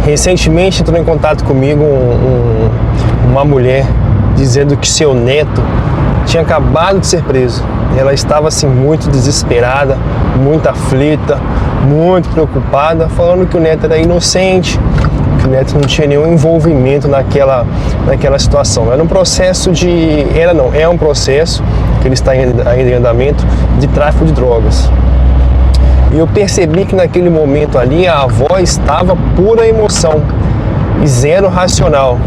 Recentemente entrou em contato comigo uma mulher dizendo que seu neto tinha acabado de ser preso. Ela estava assim muito desesperada, muito aflita, muito preocupada, falando que o neto era inocente, que o neto não tinha nenhum envolvimento naquela situação. Era um processo é um processo que ele está ainda em andamento de tráfico de drogas. E eu percebi que naquele momento ali a avó estava pura emoção e zero racional,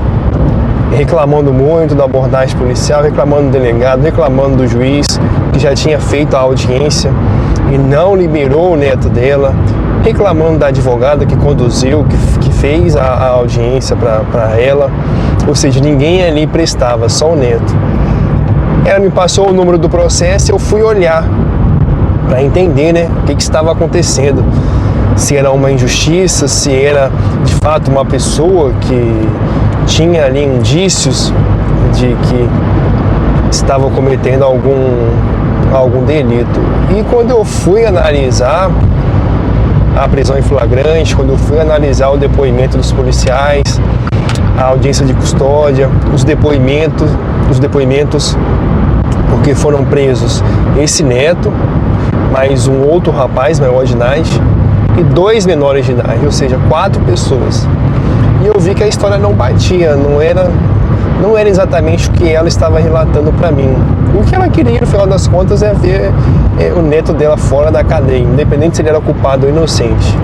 reclamando muito da abordagem policial, reclamando do delegado, reclamando do juiz que já tinha feito a audiência e não liberou o neto dela, reclamando da advogada que conduziu, que fez a audiência para ela, ou seja, ninguém ali prestava, só o neto. Ela me passou o número do processo e eu fui olhar para entender, né, o que estava acontecendo, se era uma injustiça, se era de fato uma pessoa que tinha ali indícios de que estava cometendo algum delito. E quando eu fui analisar a prisão em flagrante, quando eu fui analisar o depoimento dos policiais, a audiência de custódia, os depoimentos, porque foram presos esse neto, mais um outro rapaz maior de idade e 2 menores de idade, ou seja, 4 pessoas. E eu vi que a história não batia, não era exatamente o que ela estava relatando para mim. O que ela queria, no final das contas, é ver o neto dela fora da cadeia, independente se ele era culpado ou inocente.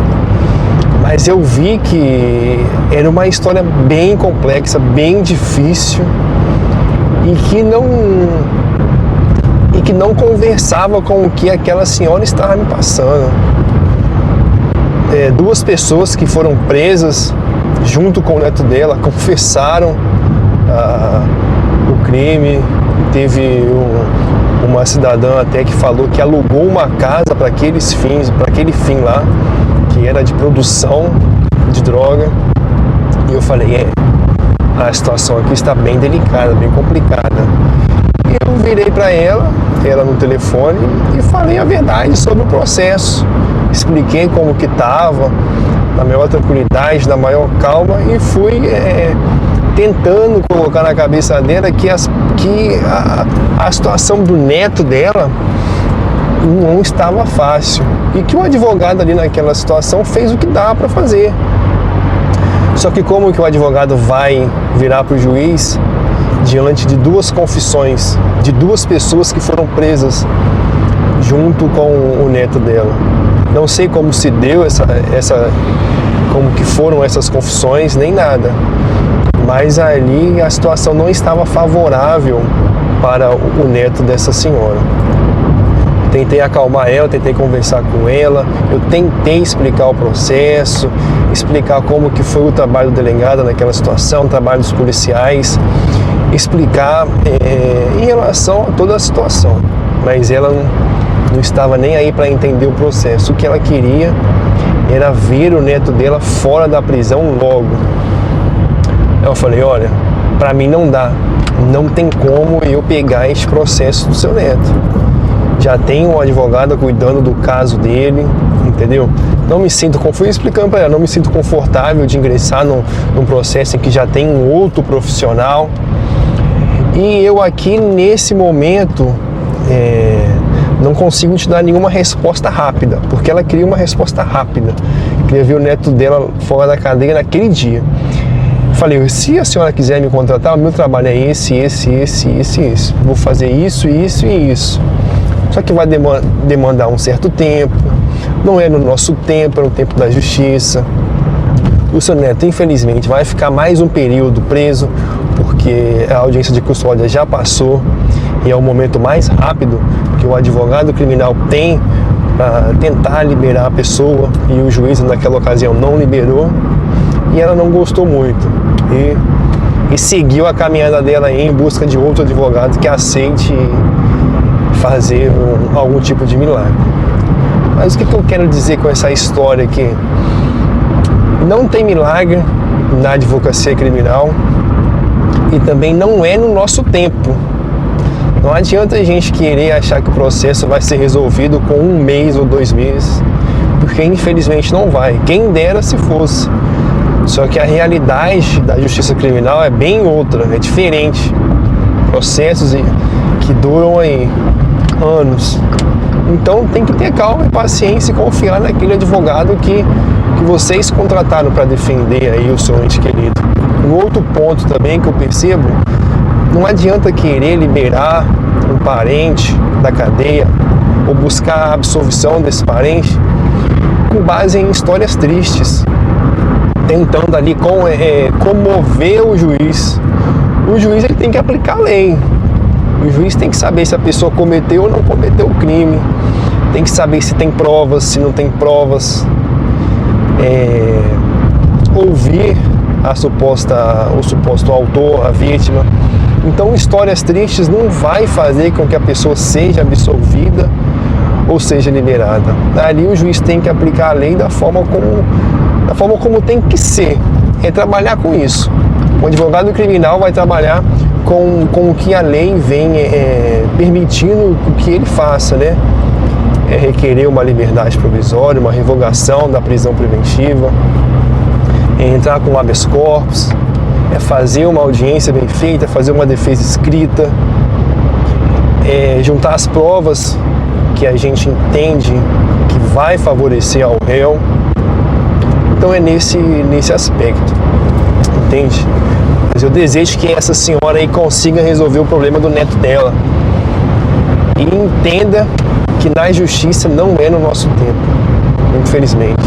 Mas eu vi que era uma história bem complexa, bem difícil e que não conversava com o que aquela senhora estava me passando. 2 pessoas que foram presas junto com o neto dela confessaram o crime. Teve uma cidadã até que falou que alugou uma casa para aquele fim lá, que era de produção de droga. E eu falei, a situação aqui está bem delicada, bem complicada. E eu virei para ela no telefone e falei a verdade sobre o processo. Expliquei como que estava, na maior tranquilidade, na maior calma, e fui tentando colocar na cabeça dela que a situação do neto dela não estava fácil e que o advogado ali naquela situação fez o que dá para fazer. Só que como que o advogado vai virar para o juiz diante de 2 confissões de 2 pessoas que foram presas junto com o neto dela? Não sei como se deu como que foram essas confissões, nem nada. Mas ali a situação não estava favorável para o neto dessa senhora. Tentei acalmar ela, tentei conversar com ela, eu tentei explicar o processo, explicar como que foi o trabalho do delegado naquela situação, o trabalho dos policiais, explicar em relação a toda a situação. Mas ela não estava nem aí para entender o processo. O que ela queria era ver o neto dela fora da prisão logo. Eu falei, olha, para mim não dá, não tem como eu pegar este processo do seu neto. Já tem um advogado cuidando do caso dele, entendeu? Não me sinto, fui explicando para ela, não me sinto confortável de ingressar num processo em que já tem um outro profissional. E eu aqui, nesse momento, não consigo te dar nenhuma resposta rápida, porque ela queria uma resposta rápida. Queria ver o neto dela fora da cadeia naquele dia. Falei, se a senhora quiser me contratar, o meu trabalho é esse. Vou fazer isso. Só que vai demandar um certo tempo, não é no nosso tempo, é no tempo da justiça. O seu neto, infelizmente, vai ficar mais um período preso, porque a audiência de custódia já passou e é o momento mais rápido que o advogado criminal tem para tentar liberar a pessoa, e o juiz naquela ocasião não liberou, e ela não gostou muito e seguiu a caminhada dela em busca de outro advogado que aceite fazer algum tipo de milagre. Mas o que eu quero dizer com essa história aqui? Não tem milagre na advocacia criminal e também não é no nosso tempo. Não adianta a gente querer achar que o processo vai ser resolvido com 1 mês ou 2 meses, porque infelizmente não vai. Quem dera se fosse. Só que a realidade da justiça criminal é bem outra, é diferente. Processos que duram aí anos. Então tem que ter calma e paciência e confiar naquele advogado que vocês contrataram para defender aí o seu ente querido. Um outro ponto também que eu percebo, não adianta querer liberar um parente da cadeia ou buscar a absolvição desse parente com base em histórias tristes, tentando ali comover o juiz. O juiz ele tem que aplicar a lei. O juiz tem que saber se a pessoa cometeu ou não cometeu o crime. Tem que saber se tem provas, se não tem provas. Ouvir o suposto autor, a vítima. Então, histórias tristes não vai fazer com que a pessoa seja absolvida ou seja liberada. Ali o juiz tem que aplicar a lei da forma como tem que ser. É trabalhar com isso. O advogado criminal vai trabalhar com o que a lei vem permitindo que ele faça, né? Requerer uma liberdade provisória, uma revogação da prisão preventiva, entrar com habeas corpus, fazer uma audiência bem feita, fazer uma defesa escrita, juntar as provas que a gente entende que vai favorecer ao réu. Então é nesse aspecto, entende? Mas eu desejo que essa senhora aí consiga resolver o problema do neto dela e entenda que na justiça não é no nosso tempo, infelizmente.